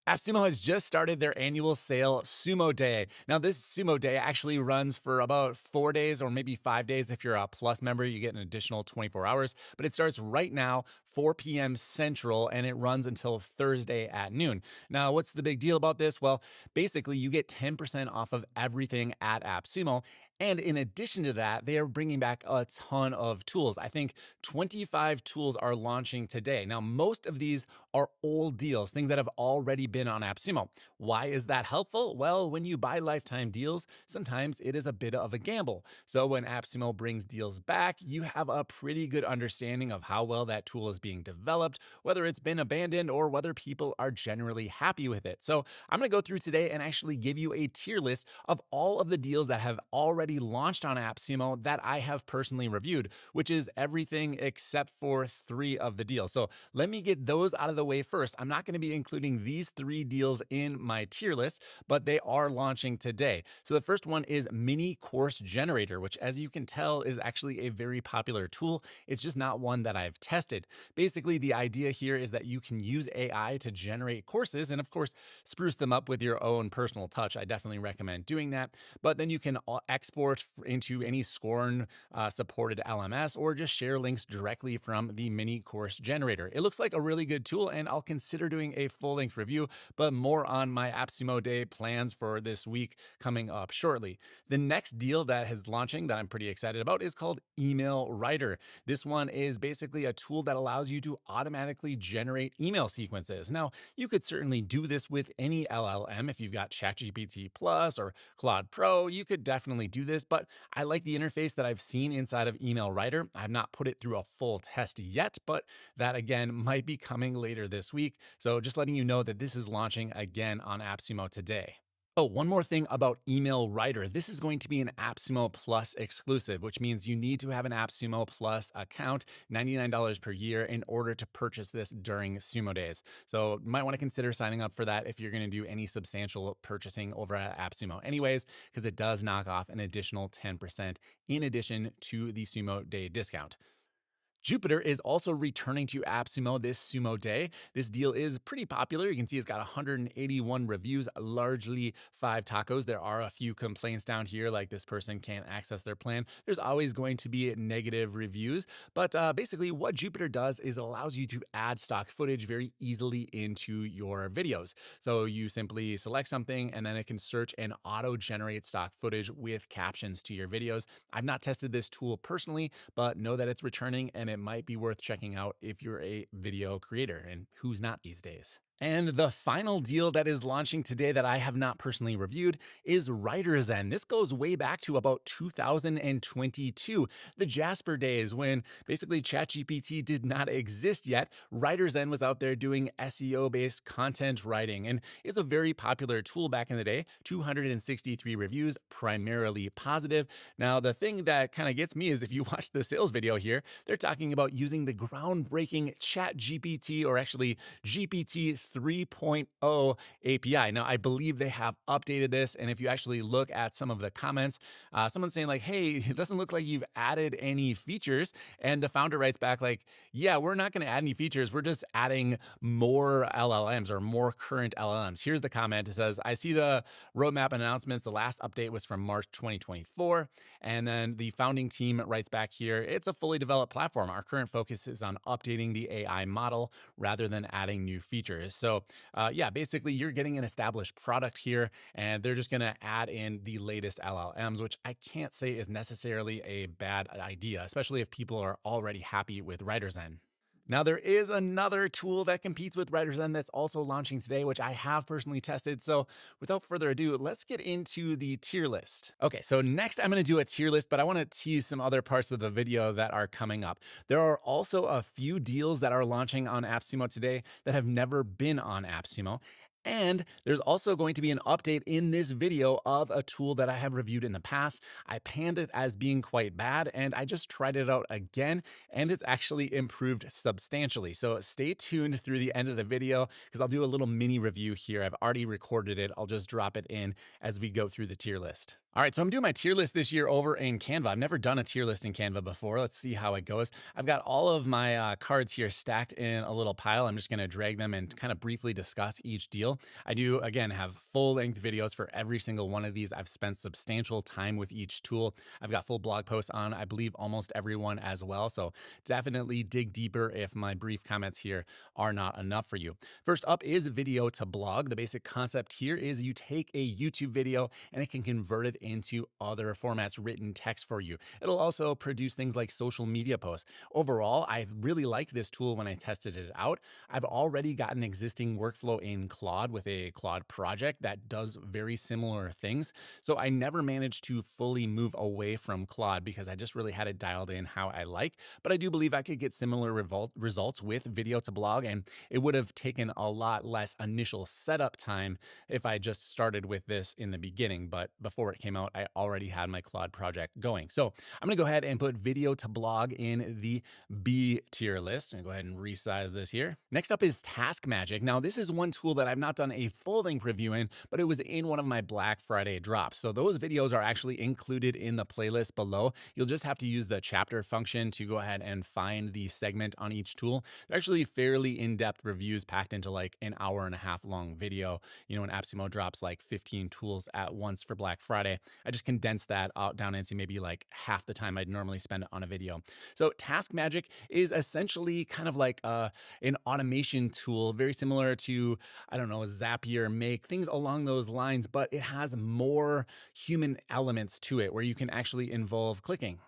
AppSumo has just started their annual sale, Sumo Day. Now, this Sumo Day actually runs for about 4 days or maybe 5 days. If you're a Plus member, you get an additional 24 hours. But it starts right now, 4 p.m. Central, and it runs until Thursday at noon. Now, what's the big deal about this? Well, basically, you get 10% off of everything at AppSumo. And in addition to that, they are bringing back a ton of tools. I think 25 tools are launching today. Now, most of these are old deals, things that have already been on AppSumo. Why is that helpful? Well, when you buy lifetime deals, sometimes it is a bit of a gamble. So when AppSumo brings deals back, you have a pretty good understanding of how well that tool is being developed, whether it's been abandoned or whether people are generally happy with it. So I'm going to go through today and actually give you a tier list of all of the deals that have already launched on AppSumo that I have personally reviewed, which is everything except for 3 of the deals. So let me get those out of the way first. I'm not going to be including these 3 deals in my tier list, but they are launching today. So the first one is Mini Course Generator, which, as you can tell, is actually a very popular tool. It's just not one that I've tested. Basically, the idea here is that you can use AI to generate courses and, of course, spruce them up with your own personal touch. I definitely recommend doing that. But then you can export into any Scorn supported LMS or just share links directly from the Mini Course Generator. It looks like a really good tool, and I'll consider doing a full-length review, but more on my AppSumo Day plans for this week coming up shortly. The next deal that is launching that I'm pretty excited about is called Email Writer. This one is basically a tool that allows you to automatically generate email sequences. Now, you could certainly do this with any LLM. If you've got ChatGPT Plus or Claude Pro, you could definitely do this, but I like the interface that I've seen inside of Email Writer. I've not put it through a full test yet, but that again might be coming later this week. So just letting you know that this is launching again on AppSumo today. Oh, one more thing about Email Writer. This is going to be an AppSumo Plus exclusive, which means you need to have an AppSumo Plus account, $99 per year, in order to purchase this during Sumo days. So you might want to consider signing up for that if you're going to do any substantial purchasing over at AppSumo anyways, because it does knock off an additional 10% in addition to the Sumo Day discount. Jupiter is also returning to AppSumo this Sumo Day. This deal is pretty popular. You can see it's got 181 reviews, largely 5 tacos. There are a few complaints down here, like this person can't access their plan. There's always going to be negative reviews, but basically what Jupiter does is allows you to add stock footage very easily into your videos. So you simply select something and then it can search and auto-generate stock footage with captions to your videos. I've not tested this tool personally, but know that it's returning and it might be worth checking out if you're a video creator, and who's not these days. And the final deal that is launching today that I have not personally reviewed is WriterZen. This goes way back to about 2022, the Jasper days when basically ChatGPT did not exist yet. WriterZen was out there doing SEO-based content writing, and it's a very popular tool back in the day. 263 reviews, primarily positive. Now, the thing that kind of gets me is if you watch the sales video here, they're talking about using the groundbreaking ChatGPT, or actually GPT 3.0 API. Now, I believe they have updated this, and if you actually look at some of the comments, someone's saying like, hey, it doesn't look like you've added any features, and the founder writes back like, yeah, we're not going to add any features, we're just adding more LLMs or more current LLMs. Here's the comment. It says, I see the roadmap announcements. The last update was from March 2024, and then the founding team writes back here, it's a fully developed platform. Our current focus is on updating the AI model rather than adding new features. So yeah, basically you're getting an established product here, and they're just going to add in the latest LLMs, which I can't say is necessarily a bad idea, especially if people are already happy with WriterZen. Now, there is another tool that competes with WriterZen that's also launching today, which I have personally tested. So without further ado, let's get into the tier list. Okay, so next I'm going to do a tier list, but I want to tease some other parts of the video that are coming up. There are also a few deals that are launching on AppSumo today that have never been on AppSumo. And there's also going to be an update in this video of a tool that I have reviewed in the past. I panned it as being quite bad, and I just tried it out again, and it's actually improved substantially. So stay tuned through the end of the video because I'll do a little mini review here. I've already recorded it. I'll just drop it in as we go through the tier list. All right, so I'm doing my tier list this year over in Canva. I've never done a tier list in Canva before. Let's see how it goes. I've got all of my cards here stacked in a little pile. I'm just going to drag them and kind of briefly discuss each deal. I do, again, have full-length videos for every single one of these. I've spent substantial time with each tool. I've got full blog posts on, I believe, almost every one as well. So definitely dig deeper if my brief comments here are not enough for you. First up is video to blog. The basic concept here is you take a YouTube video and it can convert it into other formats, written text for you. It'll also produce things like social media posts. Overall, I really liked this tool when I tested it out. I've already got an existing workflow in Claude with a Claude project that does very similar things. So I never managed to fully move away from Claude because I just really had it dialed in how I like. But I do believe I could get similar results with video to blog, and it would have taken a lot less initial setup time if I just started with this in the beginning. But before it came out, I already had my Claude project going. So I'm going to go ahead and put video to blog in the B tier list. I'm going to go ahead and resize this here. Next up is CastMagic. Now, this is one tool that I've not done a full length review in, but it was in one of my Black Friday drops. So those videos are actually included in the playlist below. You'll just have to use the chapter function to go ahead and find the segment on each tool. They're actually fairly in-depth reviews packed into like an hour and a half long video. You know, when AppSumo drops like 15 tools at once for Black Friday, I just condensed that out down into maybe like half the time I'd normally spend on a video. So TaskMagic is essentially kind of like an automation tool, very similar to, I don't know, Zapier, Make, things along those lines, but it has more human elements to it where you can actually involve clicking.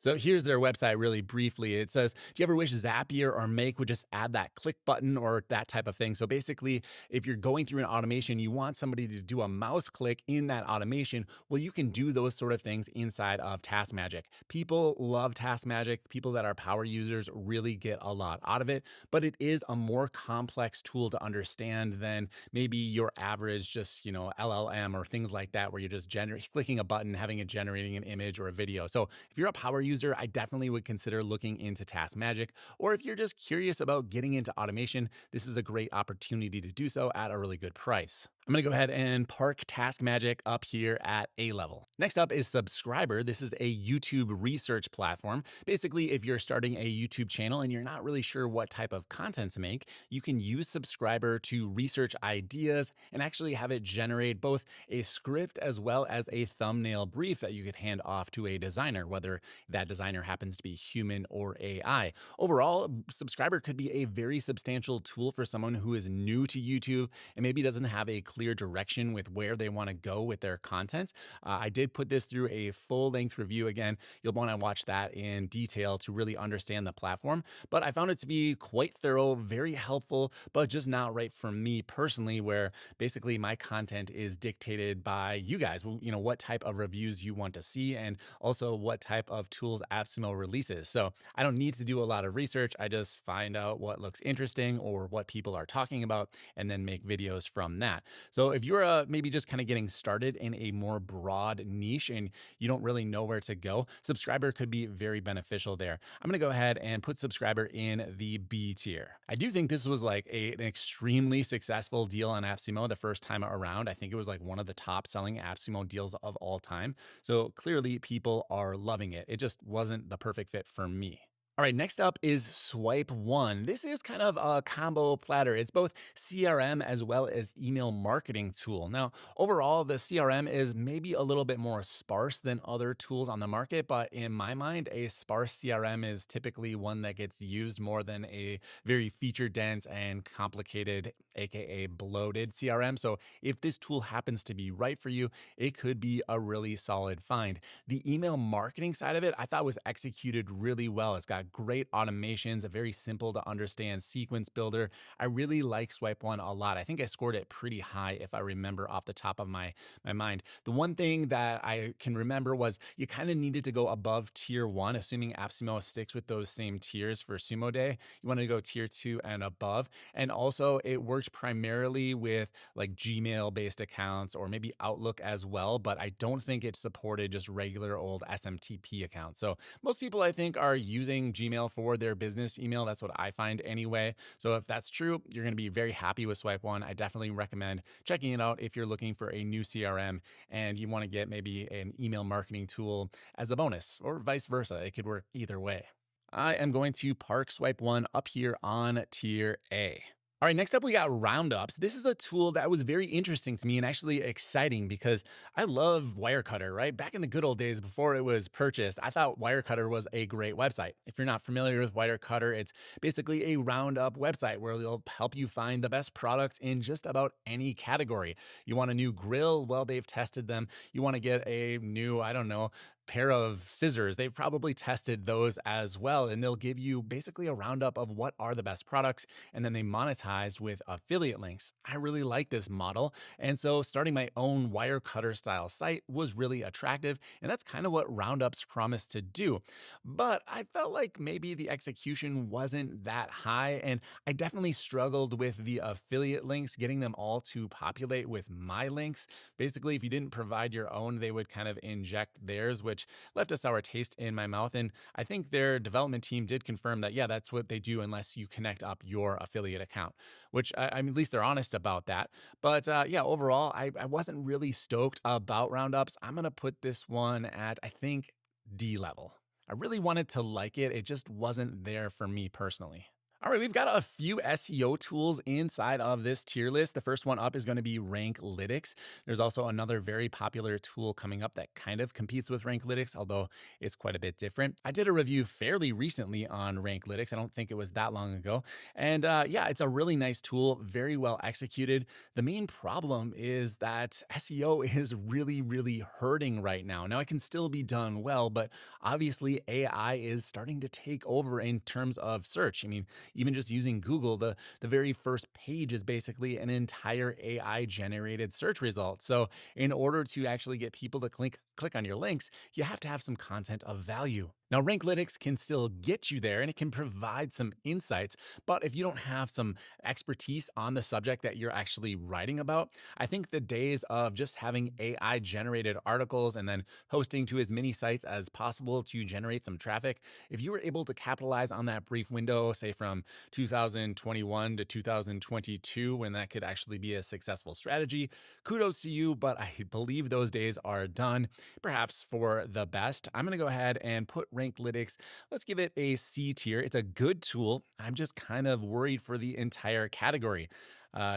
So here's their website really briefly. It says, do you ever wish Zapier or Make would just add that click button or that type of thing? So basically, if you're going through an automation, you want somebody to do a mouse click in that automation, well, you can do those sort of things inside of TaskMagic. People love TaskMagic. People that are power users really get a lot out of it, but it is a more complex tool to understand than maybe your average just, LLM or things like that, where you're just clicking a button, having it generating an image or a video. So if you're a power user, I definitely would consider looking into TaskMagic. Or if you're just curious about getting into automation, this is a great opportunity to do so at a really good price. I'm going to go ahead and park TaskMagic up here at A level. Next up is Subscriber. This is a YouTube research platform. Basically, if you're starting a YouTube channel and you're not really sure what type of content to make, you can use Subscriber to research ideas and actually have it generate both a script as well as a thumbnail brief that you could hand off to a designer, whether that designer happens to be human or AI. Overall, Subscriber could be a very substantial tool for someone who is new to YouTube and maybe doesn't have a clear direction with where they want to go with their content. I did put this through a full-length review. Again, you'll want to watch that in detail to really understand the platform, but I found it to be quite thorough, very helpful, but just not right for me personally, where basically my content is dictated by you guys, what type of reviews you want to see and also what type of tools AppSumo releases. So I don't need to do a lot of research. I just find out what looks interesting or what people are talking about and then make videos from that. So if you're maybe just kind of getting started in a more broad niche and you don't really know where to go, Subscriber could be very beneficial there. I'm going to go ahead and put Subscriber in the B tier. I do think this was like an extremely successful deal on AppSumo the first time around. I think it was like one of the top selling AppSumo deals of all time. So clearly people are loving it. It just wasn't the perfect fit for me. All right, next up is SwipeOne. This is kind of a combo platter. It's both CRM as well as email marketing tool. Now, overall, the CRM is maybe a little bit more sparse than other tools on the market, but in my mind, a sparse CRM is typically one that gets used more than a very feature-dense and complicated, aka bloated CRM. So if this tool happens to be right for you, it could be a really solid find. The email marketing side of it, I thought was executed really well. It's got great automations, a very simple to understand sequence builder. I really like SwipeOne a lot. I think I scored it pretty high if I remember off the top of my mind. The one thing that I can remember was you kind of needed to go above tier 1, assuming AppSumo sticks with those same tiers for Sumo Day. You want to go tier 2 and above. And also it works primarily with like Gmail based accounts or maybe Outlook as well, but I don't think it supported just regular old SMTP accounts. So most people I think are using Gmail for their business email. That's what I find anyway. So if that's true, you're going to be very happy with SwipeOne. I definitely recommend checking it out if you're looking for a new CRM and you want to get maybe an email marketing tool as a bonus, or vice versa. It could work either way. I am going to park SwipeOne up here on tier A. All right, next up we got Roundups. This is a tool that was very interesting to me and actually exciting because I love Wirecutter, right? Back in the good old days before it was purchased, I thought Wirecutter was a great website. If you're not familiar with Wirecutter, it's basically a roundup website where they'll help you find the best products in just about any category. You want a new grill? Well, they've tested them. You want to get a new, I don't know, pair of scissors, they've probably tested those as well, and they'll give you basically a roundup of what are the best products, and then they monetize with affiliate links. I really like this model, and so starting my own Wirecutter style site was really attractive, and that's kind of what Roundups promised to do. But I felt like maybe the execution wasn't that high, and I definitely struggled with the affiliate links, getting them all to populate with my links. Basically, if you didn't provide your own, they would kind of inject theirs, which left a sour taste in my mouth. And I think their development team did confirm that, yeah, that's what they do unless you connect up your affiliate account, which I mean, at least they're honest about that. But yeah, overall, I wasn't really stoked about Roundups. I'm going to put this one at, I think, D level. I really wanted to like it. It just wasn't there for me personally. All right, we've got a few SEO tools inside of this tier list. The first one up is going to be Ranklytics. There's also another very popular tool coming up that kind of competes with Ranklytics, although it's quite a bit different. I did a review fairly recently on Ranklytics. I don't think it was that long ago. And yeah, it's a really nice tool, very well executed. The main problem is that SEO is really, really hurting right now. Now, it can still be done well, but obviously AI is starting to take over in terms of search. I mean, even just using Google, the very first page is basically an entire AI generated search result. So in order to actually get people to click on your links, you have to have some content of value. Now, Ranklytics can still get you there and it can provide some insights, but if you don't have some expertise on the subject that you're actually writing about, I think the days of just having AI generated articles and then posting to as many sites as possible to generate some traffic, if you were able to capitalize on that brief window, say from 2021 to 2022, when that could actually be a successful strategy, kudos to you, but I believe those days are done, perhaps for the best. I'm going to go ahead and put Ranklytics, let's give it a C tier. It's a good tool. I'm just kind of worried for the entire category.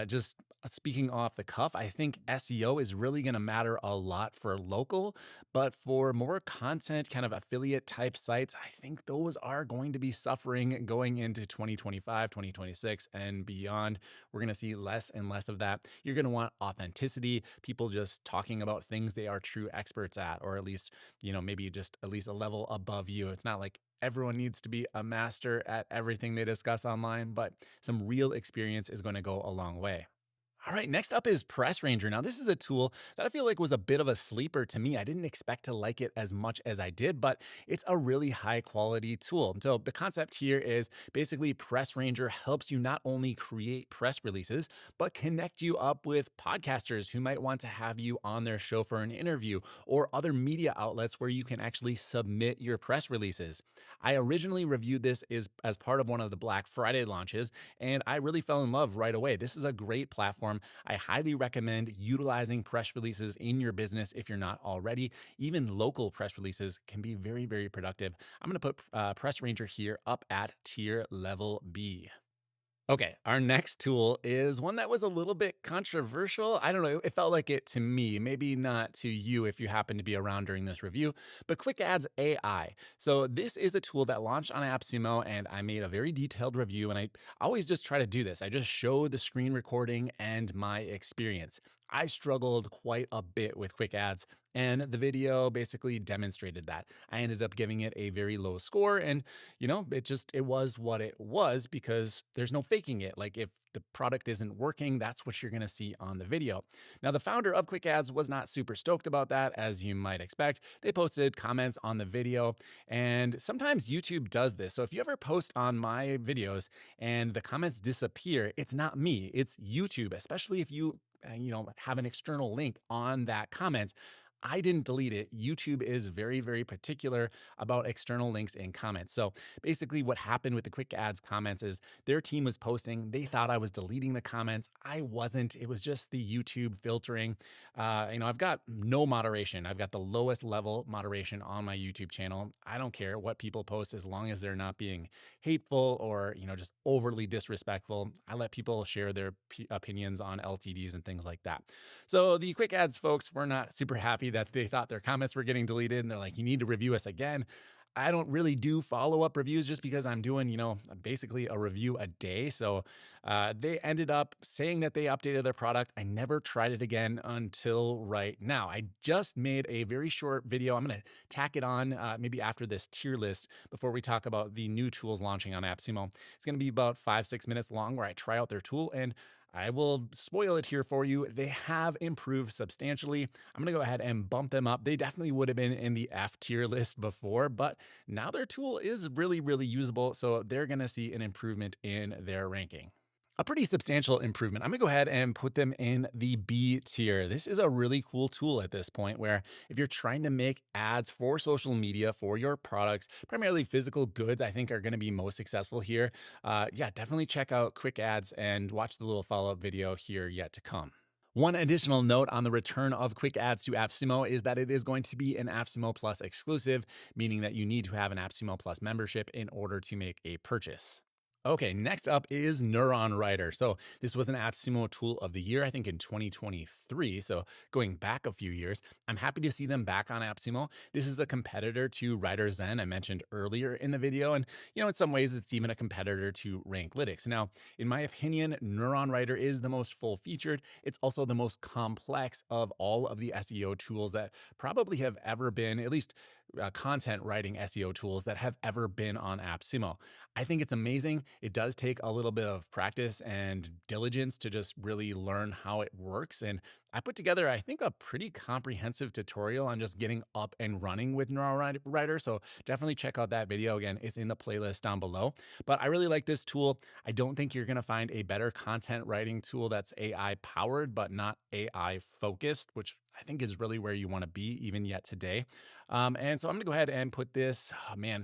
Just speaking off the cuff, I think SEO is really going to matter a lot for local, but for more content, kind of affiliate type sites, I think those are going to be suffering going into 2025, 2026, and beyond. We're going to see less and less of that. You're going to want authenticity, people just talking about things they are true experts at, or at least, maybe just at least a level above you. It's not like everyone needs to be a master at everything they discuss online, but some real experience is going to go a long way. All right, next up is Press Ranger. Now, this is a tool that I feel like was a bit of a sleeper to me. I didn't expect to like it as much as I did, but it's a really high quality tool. So the concept here is basically Press Ranger helps you not only create press releases, but connect you up with podcasters who might want to have you on their show for an interview, or other media outlets where you can actually submit your press releases. I originally reviewed this as part of one of the Black Friday launches, and I really fell in love right away. This is a great platform. I highly recommend utilizing press releases in your business if you're not already. Even local press releases can be very, very productive. I'm going to put Press Ranger here up at tier level B. Okay, our next tool is one that was a little bit controversial. I don't know, it felt like it to me, maybe not to you if you happen to be around during this review, but QuickAds AI. So this is a tool that launched on AppSumo, and I made a very detailed review, and I always just try to do this. I just show the screen recording and my experience. I struggled quite a bit with QuickAds, and the video basically demonstrated that. I ended up giving it a very low score, and it was what it was because there's no faking it. Like, if the product isn't working, that's what you're going to see on the video. Now, the founder of QuickAds was not super stoked about that, as you might expect. They posted comments on the video, and sometimes YouTube does this. So if you ever post on my videos and the comments disappear, it's not me, it's YouTube, especially if you have an external link on that comment. I didn't delete it. YouTube is very, very particular about external links in comments. So basically, what happened with the quick ads comments is their team was posting. They thought I was deleting the comments. I wasn't. It was just the YouTube filtering. I've got no moderation. I've got the lowest level moderation on my YouTube channel. I don't care what people post as long as they're not being hateful or just overly disrespectful. I let people share their opinions on LTDs and things like that. So the quick ads folks were not super happy that they thought their comments were getting deleted, and they're like, you need to review us again. I don't really do follow-up reviews just because I'm doing, basically a review a day. So they ended up saying that they updated their product. I never tried it again until right now. I just made a very short video. I'm going to tack it on maybe after this tier list before we talk about the new tools launching on AppSumo. It's going to be about 5-6 minutes long where I try out their tool, and I will spoil it here for you. They have improved substantially. I'm going to go ahead and bump them up. They definitely would have been in the F tier list before, but now their tool is really, really usable. So they're going to see an improvement in their ranking. A pretty substantial improvement. I'm gonna go ahead and put them in the B tier. This is a really cool tool at this point where if you're trying to make ads for social media for your products, primarily physical goods, I think are gonna be most successful here. Definitely check out Quick Ads and watch the little follow-up video here yet to come. One additional note on the return of Quick Ads to AppSumo is that it is going to be an AppSumo Plus exclusive, meaning that you need to have an AppSumo Plus membership in order to make a purchase. Okay, next up is NeuronWriter. So this was an AppSumo tool of the year, I think in 2023. So going back a few years, I'm happy to see them back on AppSumo. This is a competitor to WriterZen I mentioned earlier in the video. And, in some ways, it's even a competitor to Ranklytics. Now, in my opinion, NeuronWriter is the most full-featured. It's also the most complex of all of the SEO tools that probably have ever been, at least content writing SEO tools that have ever been on AppSumo. I think it's amazing. It does take a little bit of practice and diligence to just really learn how it works. And I put together, I think, a pretty comprehensive tutorial on just getting up and running with NeuronWriter. So definitely check out that video. Again, it's in the playlist down below. But I really like this tool. I don't think you're going to find a better content writing tool that's AI powered, but not AI focused, which I think is really where you want to be even yet today. And so I'm going to go ahead and put this,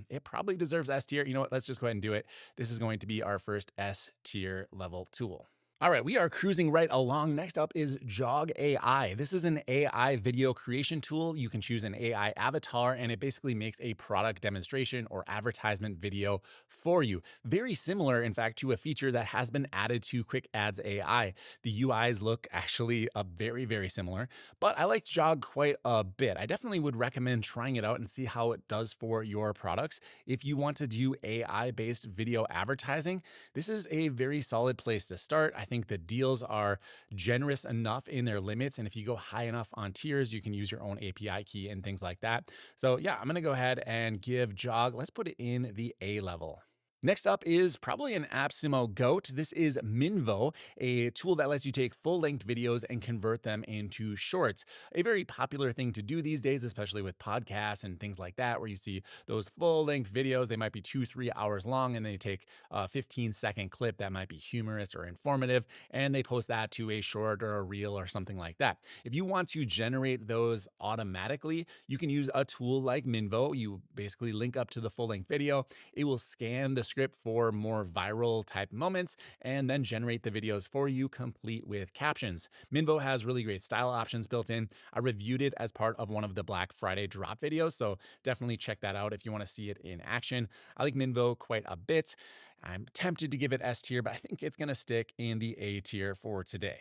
it probably deserves S tier. You know what? Let's just go ahead and do it. This is going to be our first S tier level tool. All right, we are cruising right along. Next up is Jogg AI. This is an AI video creation tool. You can choose an AI avatar, and it basically makes a product demonstration or advertisement video for you. Very similar, in fact, to a feature that has been added to QuickAds AI. The UIs look actually very, very similar, but I like Jogg quite a bit. I definitely would recommend trying it out and see how it does for your products. If you want to do AI-based video advertising, this is a very solid place to start. I think the deals are generous enough in their limits. And if you go high enough on tiers, you can use your own API key and things like that. So yeah, I'm going to go ahead and give Jogg, let's put it in the A level. Next up is probably an AppSumo GOAT. This is Minvo, a tool that lets you take full-length videos and convert them into shorts. A very popular thing to do these days, especially with podcasts and things like that, where you see those full-length videos. They might be 2-3 hours long, and they take a 15-second clip that might be humorous or informative, and they post that to a short or a reel or something like that. If you want to generate those automatically, you can use a tool like Minvo. You basically link up to the full-length video. It will scan the script for more viral type moments and then generate the videos for you, complete with captions. Minvo has really great style options built in. I reviewed it as part of one of the Black Friday drop videos, so definitely check that out if you want to see it in action. I like Minvo quite a bit. I'm tempted to give it S tier, but I think it's going to stick in the A tier for today.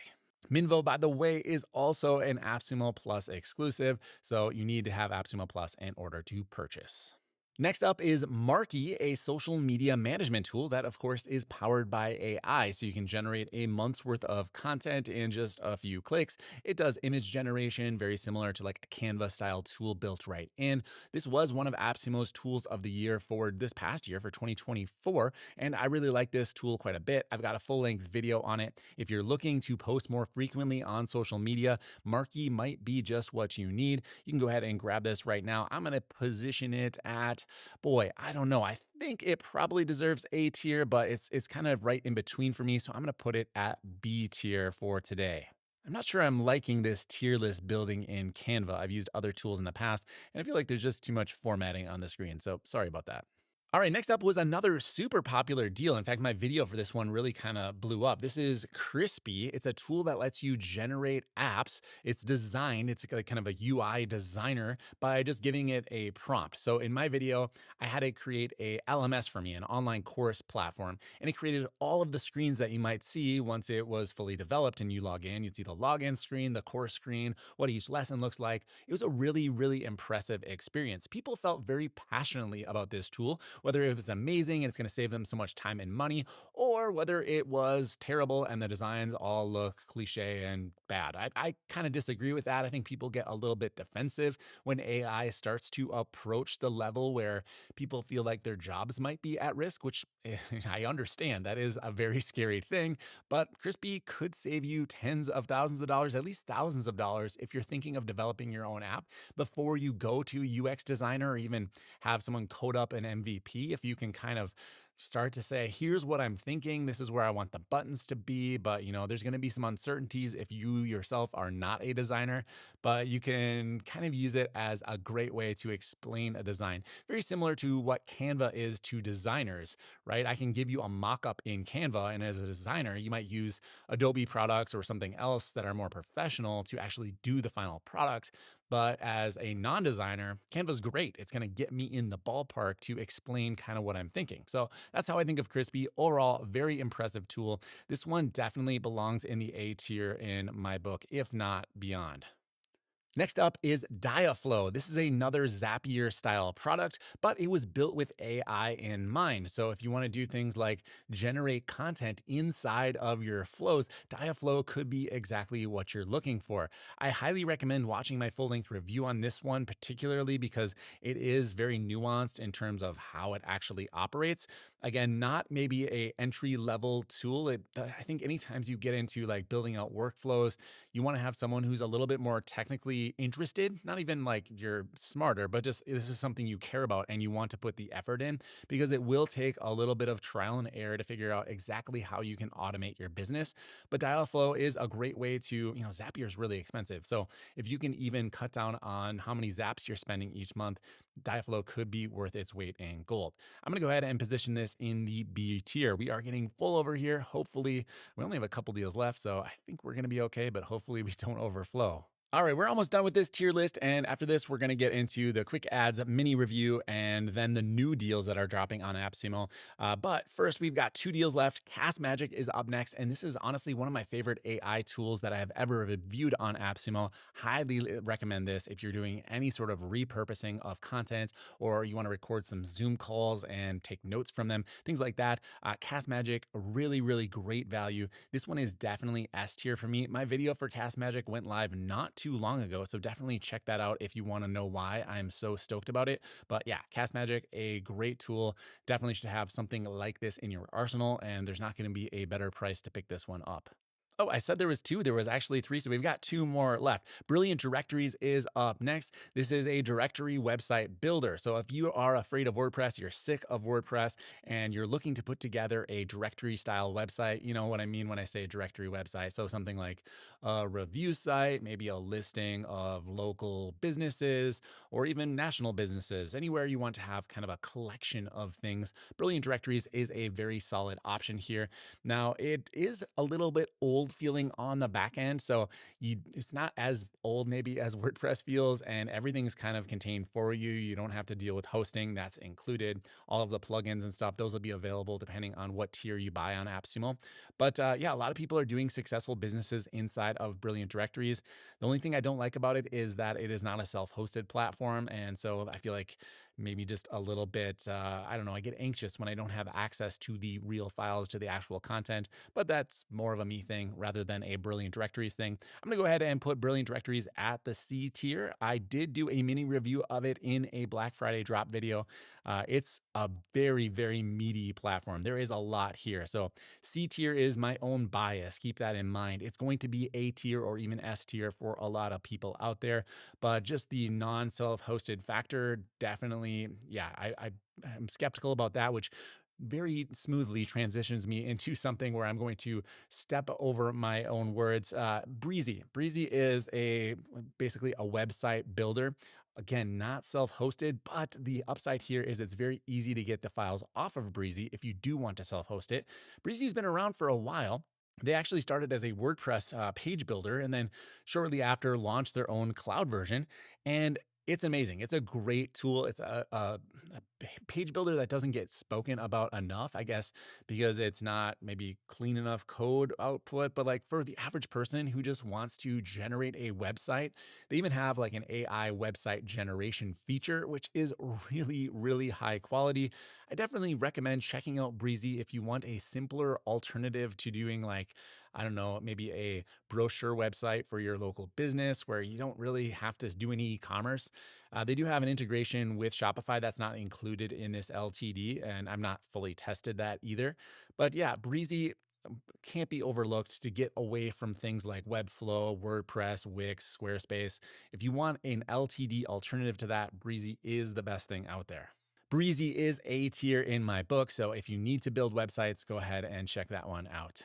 Minvo, by the way, is also an AppSumo Plus exclusive, so you need to have AppSumo Plus in order to purchase. Next up is Marky, a social media management tool that, of course, is powered by AI. So you can generate a month's worth of content in just a few clicks. It does image generation, very similar to like a Canva style tool built right in. This was one of AppSumo's tools of the year for this past year, for 2024. And I really like this tool quite a bit. I've got a full length video on it. If you're looking to post more frequently on social media, Marky might be just what you need. You can go ahead and grab this right now. I'm going to position it at, boy, I don't know. I think it probably deserves A tier, but it's kind of right in between for me. So I'm going to put it at B tier for today. I'm not sure I'm liking this tier list building in Canva. I've used other tools in the past, and I feel like there's just too much formatting on the screen. So sorry about that. All right, next up was another super popular deal. In fact, my video for this one really kind of blew up. This is Krisspy. It's a tool that lets you generate apps. It's like kind of a UI designer by just giving it a prompt. So in my video, I had it create a LMS for me, an online course platform, and it created all of the screens that you might see once it was fully developed and you log in. You'd see the login screen, the course screen, what each lesson looks like. It was a really, really impressive experience. People felt very passionately about this tool, whether it was amazing and it's going to save them so much time and money, or whether it was terrible and the designs all look cliche and bad. I kind of disagree with that. I think people get a little bit defensive when AI starts to approach the level where people feel like their jobs might be at risk, which I understand that is a very scary thing. But Crispy could save you tens of thousands of dollars, at least thousands of dollars, if you're thinking of developing your own app before you go to UX designer or even have someone code up an MVP. If you can kind of start to say, here's what I'm thinking, this is where I want the buttons to be, but there's going to be some uncertainties if you yourself are not a designer, but you can kind of use it as a great way to explain a design. Very similar to what Canva is to designers, right? I can give you a mock-up in Canva, and as a designer, you might use Adobe products or something else that are more professional to actually do the final product. But as a non-designer, Canva's great. It's going to get me in the ballpark to explain kind of what I'm thinking. So that's how I think of Crispy. Overall, very impressive tool. This one definitely belongs in the A tier in my book, if not beyond. Next up is Diaflow. This is another Zapier style product, but it was built with AI in mind. So if you want to do things like generate content inside of your flows, Diaflow could be exactly what you're looking for. I highly recommend watching my full length review on this one, particularly because it is very nuanced in terms of how it actually operates. Again, not maybe a entry level tool. I think anytime you get into like building out workflows, you want to have someone who's a little bit more technically interested, not even like you're smarter, but just this is something you care about and you want to put the effort in, because it will take a little bit of trial and error to figure out exactly how you can automate your business. But Dialflow is a great way to, Zapier is really expensive. So if you can even cut down on how many zaps you're spending each month, Diaflow could be worth its weight in gold. I'm going to go ahead and position this in the B tier. We are getting full over here. Hopefully, we only have a couple deals left, so I think we're going to be okay, but hopefully we don't overflow. All right, we're almost done with this tier list, and after this, we're going to get into the quick ads mini review and then the new deals that are dropping on AppSumo. But first, we've got 2 deals left. CastMagic is up next, and this is honestly one of my favorite AI tools that I have ever reviewed on AppSumo. Highly recommend this if you're doing any sort of repurposing of content, or you want to record some Zoom calls and take notes from them, things like that. CastMagic, really, really great value. This one is definitely S tier for me. My video for CastMagic went live not too long ago, so definitely check that out if you want to know why I'm so stoked about it. But yeah, CastMagic, a great tool. Definitely should have something like this in your arsenal, and there's not going to be a better price to pick this one up. Oh, I said there was 2. There was actually 3, so we've got 2 more left. Brilliant Directories is up next. This is a directory website builder. So if you are afraid of WordPress, you're sick of WordPress, and you're looking to put together a directory style website, you know what I mean when I say directory website. So something like a review site, maybe a listing of local businesses or even national businesses, anywhere you want to have kind of a collection of things. Brilliant Directories is a very solid option here. Now, it is a little bit old feeling on the back end, so it's not as old maybe as WordPress feels, and everything's kind of contained for you. You don't have to deal with hosting, that's included. All of the plugins and stuff, those will be available depending on what tier you buy on AppSumo. But yeah, a lot of people are doing successful businesses inside of Brilliant Directories. The only thing I don't like about it is that it is not a self-hosted platform, and so I feel like maybe just a little bit, I don't know, I get anxious when I don't have access to the real files, to the actual content, but that's more of a me thing rather than a Brilliant Directories thing. I'm gonna go ahead and put Brilliant Directories at the C tier. I did do a mini review of it in a Black Friday drop video. It's a very, very meaty platform. There is a lot here. So C tier is my own bias. Keep that in mind. It's going to be A tier or even S tier for a lot of people out there, but just the non-self-hosted factor, definitely, yeah, I'm skeptical about that, which very smoothly transitions me into something where I'm going to step over my own words. Brizy. Brizy is a basically a website builder. Again, not self-hosted, but the upside here is it's very easy to get the files off of Brizy if you do want to self-host it. Brizy's been around for a while. They actually started as a WordPress page builder and then shortly after launched their own cloud version. And it's amazing. It's a great tool. It's a page builder that doesn't get spoken about enough, I guess, because it's not maybe clean enough code output. But like for the average person who just wants to generate a website, they even have like an AI website generation feature, which is really, really high quality. I definitely recommend checking out Brizy if you want a simpler alternative to doing like, I don't know, maybe a brochure website for your local business where you don't really have to do any e-commerce. They do have an integration with Shopify that's not included in this LTD, and I'm not fully tested that either. But yeah, Brizy can't be overlooked to get away from things like Webflow, WordPress, Wix, Squarespace. If you want an LTD alternative to that, Brizy is the best thing out there. Brizy is A tier in my book, so if you need to build websites, go ahead and check that one out.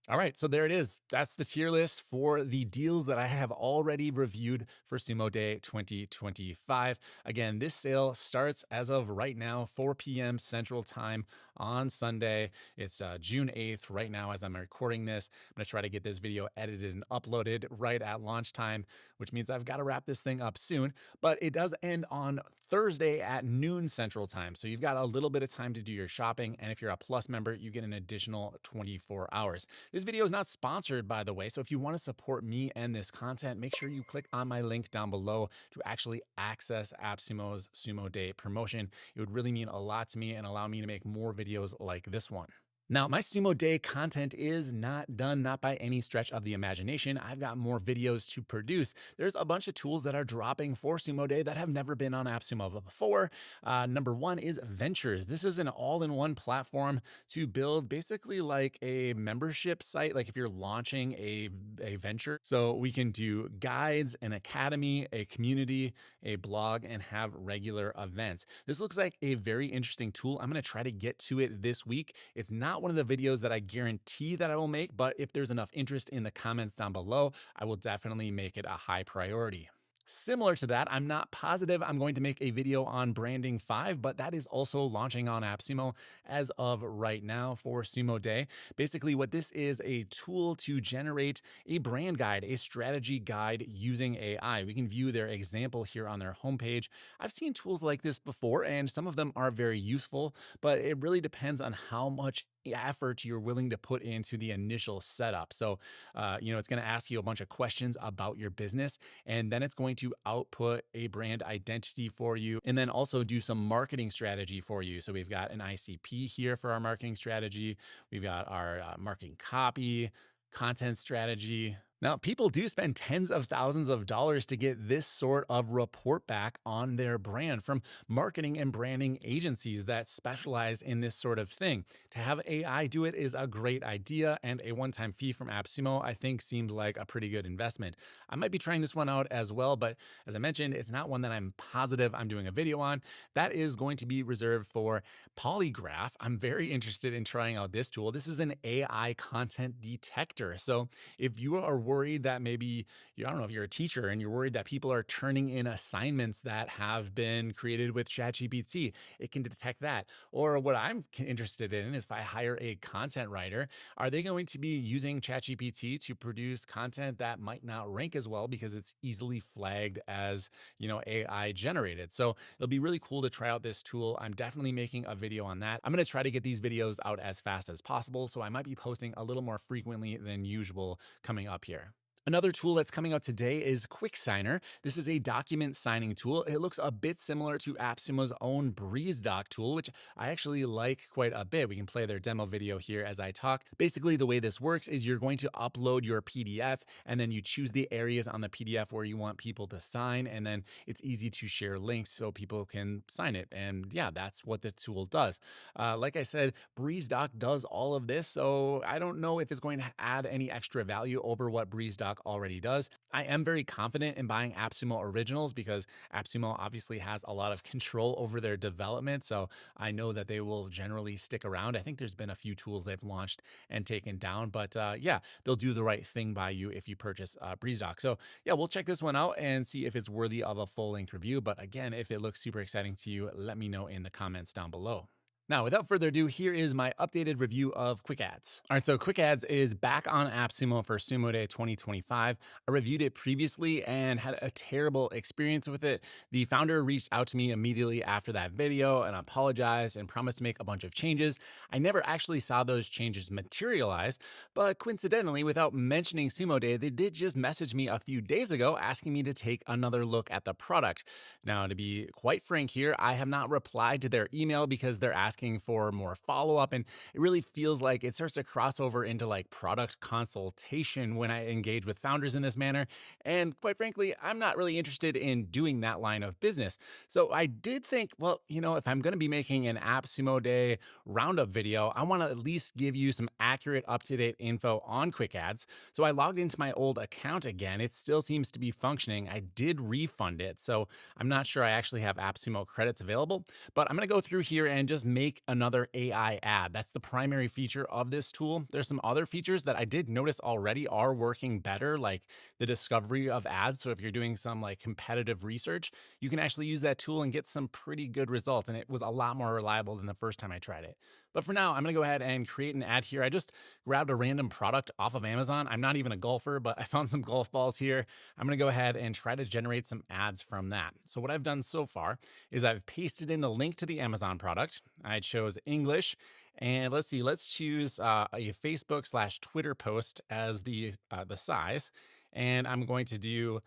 All right, so there it is. That's the tier list for the deals that I have already reviewed for Sumo Day 2025. Again, this sale starts as of right now, 4 p.m. Central Time on Sunday. It's June 8th right now as I'm recording this. I'm going to try to get this video edited and uploaded right at launch time, which means I've got to wrap this thing up soon. But it does end on Thursday at noon Central Time. So you've got a little bit of time to do your shopping. And if you're a Plus member, you get an additional 24 hours. This video is not sponsored, by the way, so if you want to support me and this content, make sure you click on my link down below to actually access AppSumo's Sumo Day promotion. It would really mean a lot to me and allow me to make more videos like this one. Now, my Sumo Day content is not done, not by any stretch of the imagination. I've got more videos to produce. There's a bunch of tools that are dropping for Sumo Day that have never been on AppSumo before. Number one is Ventures. This is an all-in-one platform to build basically like a membership site, like if you're launching a venture. So we can do guides, an academy, a community, a blog, and have regular events. This looks like a very interesting tool. I'm going to try to get to it this week. It's not one of the videos that I guarantee that I will make, but if there's enough interest in the comments down below, I will definitely make it a high priority. Similar to that, I'm not positive I'm going to make a video on Branding 5, but that is also launching on AppSumo as of right now for Sumo Day. Basically, what this is a tool to generate a brand guide, a strategy guide using AI. We can view their example here on their homepage. I've seen tools like this before, and some of them are very useful, but it really depends on how much effort you're willing to put into the initial setup. So, it's going to ask you a bunch of questions about your business, and then it's going to output a brand identity for you, and then also do some marketing strategy for you. So we've got an ICP here for our marketing strategy. We've got our marketing copy, content strategy. Now, people do spend tens of thousands of dollars to get this sort of report back on their brand from marketing and branding agencies that specialize in this sort of thing. To have AI do it is a great idea, and a one-time fee from AppSumo, I think, seemed like a pretty good investment. I might be trying this one out as well, but as I mentioned, it's not one that I'm positive I'm doing a video on. That is going to be reserved for Polygraph. I'm very interested in trying out this tool. This is an AI content detector. So if you are worried that maybe, I don't know, if you're a teacher and you're worried that people are turning in assignments that have been created with ChatGPT, it can detect that. Or what I'm interested in is if I hire a content writer, are they going to be using ChatGPT to produce content that might not rank as well because it's easily flagged as, AI generated? So it'll be really cool to try out this tool. I'm definitely making a video on that. I'm going to try to get these videos out as fast as possible, so I might be posting a little more frequently than usual coming up here. Another tool that's coming out today is QuickSigner. This is a document signing tool. It looks a bit similar to AppSumo's own BreezeDoc tool, which I actually like quite a bit. We can play their demo video here as I talk. Basically, the way this works is you're going to upload your PDF, and then you choose the areas on the PDF where you want people to sign, and then it's easy to share links so people can sign it. And yeah, that's what the tool does. Like I said, BreezeDoc does all of this, so I don't know if it's going to add any extra value over what BreezeDoc BreezeDoc already does. I am very confident in buying AppSumo originals because AppSumo obviously has a lot of control over their development. So I know that they will generally stick around. I think there's been a few tools they've launched and taken down, but yeah, they'll do the right thing by you if you purchase BreezeDoc. So yeah, we'll check this one out and see if it's worthy of a full length review. But again, if it looks super exciting to you, let me know in the comments down below. Now, without further ado, here is my updated review of QuickAds. All right, so QuickAds is back on AppSumo for Sumo Day 2025. I reviewed it previously and had a terrible experience with it. The founder reached out to me immediately after that video and apologized and promised to make a bunch of changes. I never actually saw those changes materialize, but coincidentally, without mentioning Sumo Day, they did just message me a few days ago asking me to take another look at the product. Now, to be quite frank here, I have not replied to their email because they're asking for more follow-up, and it really feels like it starts to cross over into like product consultation when I engage with founders in this manner. And quite frankly, I'm not really interested in doing that line of business. So I did think, well, if I'm going to be making an AppSumo Day roundup video, I want to at least give you some accurate, up-to-date info on QuickAds. So I logged into my old account again. It still seems to be functioning. I did refund it, so I'm not sure I actually have AppSumo credits available, but I'm going to go through here and just make another AI ad. That's the primary feature of this tool. There's some other features that I did notice already are working better, like the discovery of ads. So if you're doing some like competitive research, you can actually use that tool and get some pretty good results. And it was a lot more reliable than the first time I tried it. But for now, I'm going to go ahead and create an ad here. I just grabbed a random product off of Amazon. I'm not even a golfer, but I found some golf balls here. I'm going to go ahead and try to generate some ads from that. So what I've done so far is I've pasted in the link to the Amazon product. I chose English, and let's see, let's choose a Facebook/Twitter post as the size. And I'm going to do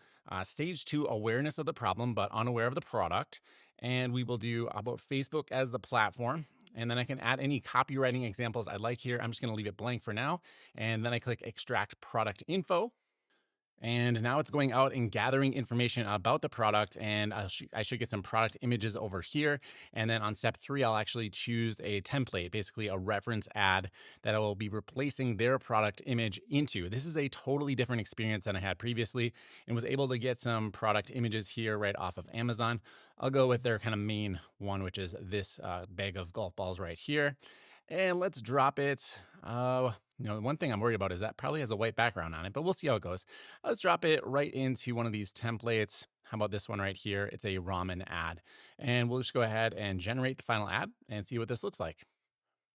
stage 2 awareness of the problem, but unaware of the product. And we will do about Facebook as the platform. And then I can add any copywriting examples I like here. I'm just going to leave it blank for now. And then I click extract product info. And now it's going out and gathering information about the product, and I should get some product images over here. And then on step 3, I'll actually choose a template, basically a reference ad that I will be replacing their product image into. This is a totally different experience than I had previously, and was able to get some product images here right off of Amazon. I'll go with their kind of main one, which is this bag of golf balls right here. And let's drop it. One thing I'm worried about is that probably has a white background on it, but we'll see how it goes. Let's drop it right into one of these templates. How about this one right here? It's a ramen ad. And we'll just go ahead and generate the final ad and see what this looks like.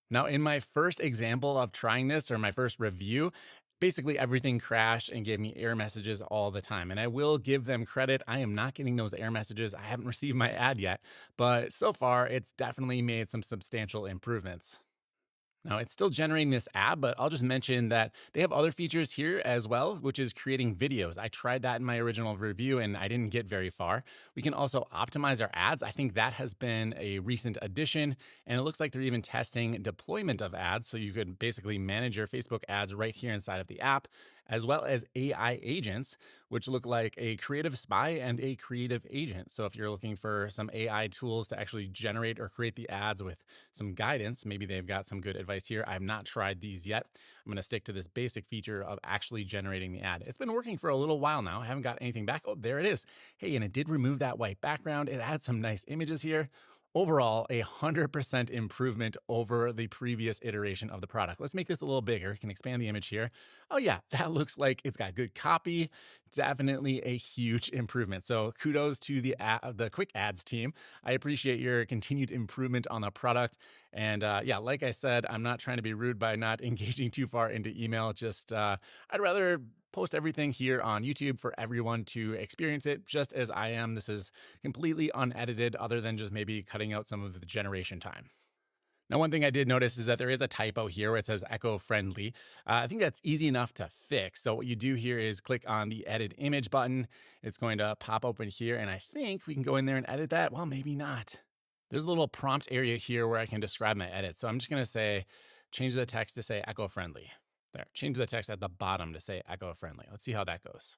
Now, in my first example of trying this, or my first review, basically everything crashed and gave me error messages all the time. And I will give them credit. I am not getting those error messages. I haven't received my ad yet, but so far it's definitely made some substantial improvements. Now, it's still generating this ad, but I'll just mention that they have other features here as well, which is creating videos. I tried that in my original review and I didn't get very far. We can also optimize our ads. I think that has been a recent addition, and it looks like they're even testing deployment of ads. So you could basically manage your Facebook ads right here inside of the app, as well as AI agents, which look like a creative spy and a creative agent. So if you're looking for some AI tools to actually generate or create the ads with some guidance, maybe they've got some good advice here. I have not tried these yet. I'm going to stick to this basic feature of actually generating the ad. It's been working for a little while now. I haven't got anything back. Oh, there it is. Hey, and it did remove that white background. It added some nice images here. Overall, 100% improvement over the previous iteration of the product. Let's make this a little bigger. You can expand the image here. Oh yeah, that looks like it's got good copy. Definitely a huge improvement. So kudos to the QuickAds team. I appreciate your continued improvement on the product. And yeah, like I said, I'm not trying to be rude by not engaging too far into email. Just I'd rather post everything here on YouTube for everyone to experience it just as I am. This is completely unedited, other than just maybe cutting out some of the generation time. Now, one thing I did notice is that there is a typo here where it says eco-friendly. I think that's easy enough to fix. So what you do here is click on the edit image button. It's going to pop open here, and I think we can go in there and edit that. Well, maybe not. There's a little prompt area here where I can describe my edit. So I'm just going to say, change the text to say eco-friendly. There, change the text at the bottom to say eco-friendly. Let's see how that goes.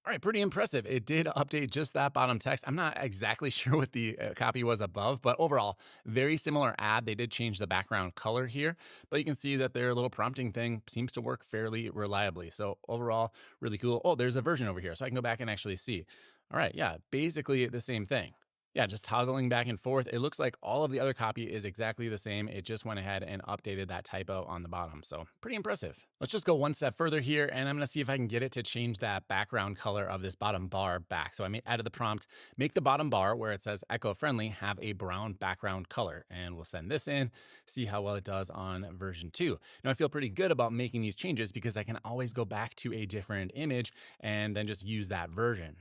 All right, pretty impressive. It did update just that bottom text. I'm not exactly sure what the copy was above, but overall, very similar ad. They did change the background color here, but you can see that their little prompting thing seems to work fairly reliably. So overall, really cool. Oh, there's a version over here, so I can go back and actually see. All right, yeah, basically the same thing. Yeah, just toggling back and forth. It looks like all of the other copy is exactly the same. It just went ahead and updated that typo on the bottom. So pretty impressive. Let's just go one step further here, and I'm gonna see if I can get it to change that background color of this bottom bar back. So I added the prompt, make the bottom bar where it says eco-friendly have a brown background color. And we'll send this in, see how well it does on version 2. Now I feel pretty good about making these changes because I can always go back to a different image and then just use that version.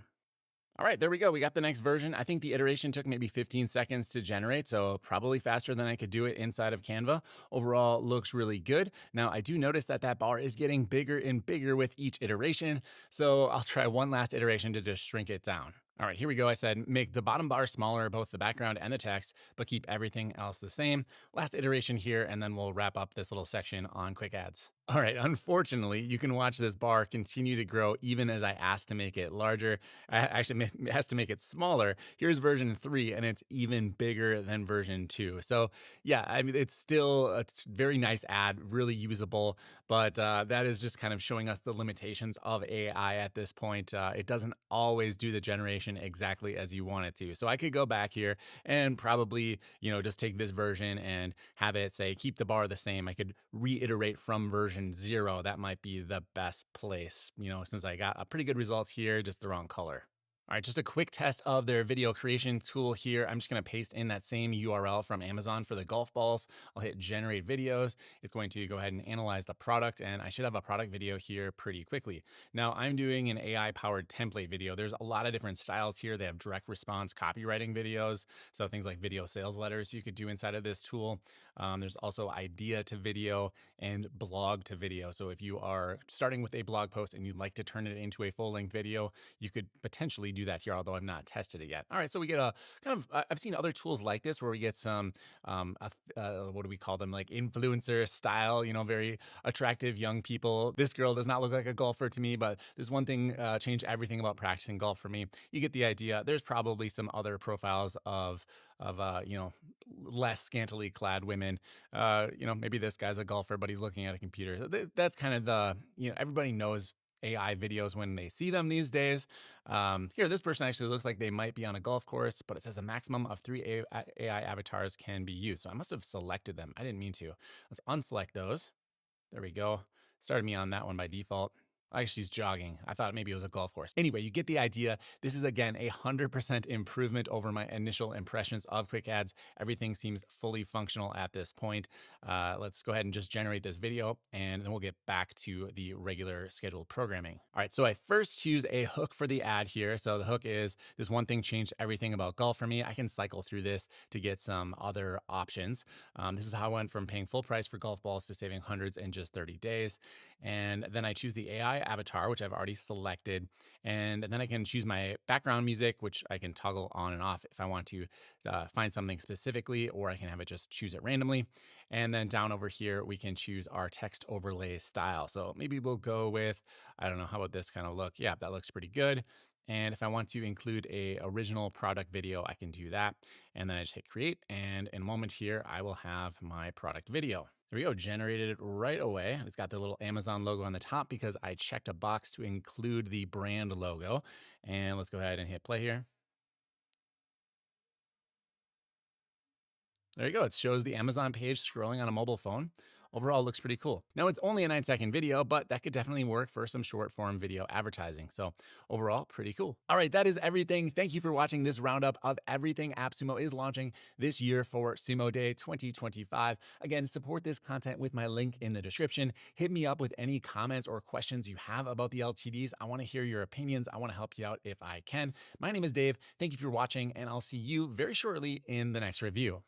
All right, there we go. We got the next version. I think the iteration took maybe 15 seconds to generate, so probably faster than I could do it inside of Canva. Overall, looks really good. Now, I do notice that that bar is getting bigger and bigger with each iteration, so I'll try one last iteration to just shrink it down. All right, here we go. I said make the bottom bar smaller, both the background and the text, but keep everything else the same. Last iteration here, and then we'll wrap up this little section on quick ads. All right, unfortunately, you can watch this bar continue to grow even as I ask to make it larger. I actually asked to make it smaller. Here's version 3, and it's even bigger than version 2. So yeah, I mean, it's still a very nice ad, really usable, but that is just kind of showing us the limitations of AI at this point. It doesn't always do the generation exactly as you want it to. So I could go back here and probably, just take this version and have it say, keep the bar the same. I could reiterate from version 0. That might be the best place, since I got a pretty good results here, just the wrong color. All right, just a quick test of their video creation tool here. I'm just going to paste in that same URL from Amazon for the golf balls. I'll hit generate videos. It's going to go ahead and analyze the product, and I should have a product video here pretty quickly. Now, I'm doing an AI-powered template video. There's a lot of different styles here. They have direct response copywriting videos, so things like video sales letters you could do inside of this tool. There's also idea to video and blog to video. So if you are starting with a blog post and you'd like to turn it into a full-length video, you could potentially do that here, although I've not tested it yet. All right, so we get a kind of, I've seen other tools like this where we get some, what do we call them, like influencer style, very attractive young people. This girl does not look like a golfer to me, but this one thing changed everything about practicing golf for me. You get the idea. There's probably some other profiles of less scantily clad women. Maybe this guy's a golfer, but he's looking at a computer. That's kind of the, everybody knows AI videos when they see them these days. Here, this person actually looks like they might be on a golf course, but it says a maximum of 3 AI avatars can be used. So I must have selected them. I didn't mean to. Let's unselect those. There we go. Started me on that one by default. Actually, she's jogging. I thought maybe it was a golf course. Anyway, you get the idea. This is, again, 100% improvement over my initial impressions of quick ads. Everything seems fully functional at this point. Let's go ahead and just generate this video, and then we'll get back to the regular scheduled programming. All right, so I first choose a hook for the ad here. So the hook is, this one thing changed everything about golf for me. I can cycle through this to get some other options. This is how I went from paying full price for golf balls to saving hundreds in just 30 days. And then I choose the AI avatar, which I've already selected. And then I can choose my background music, which I can toggle on and off if I want to find something specifically, or I can have it just choose it randomly. And then down over here, we can choose our text overlay style. So maybe we'll go with, I don't know, how about this kind of look? Yeah, that looks pretty good. And if I want to include a original product video, I can do that. And then I just hit create. And in a moment here, I will have my product video. There we go, generated it right away. It's got the little Amazon logo on the top because I checked a box to include the brand logo. And let's go ahead and hit play here. There you go. It shows the Amazon page scrolling on a mobile phone. Overall, looks pretty cool. Now, it's only a 9-second video, but that could definitely work for some short form video advertising. So overall, pretty cool. All right, that is everything. Thank you for watching this roundup of everything AppSumo is launching this year for Sumo Day 2025. Again, support this content with my link in the description. Hit me up with any comments or questions you have about the LTDs. I want to hear your opinions. I want to help you out if I can. My name is Dave. Thank you for watching, and I'll see you very shortly in the next review.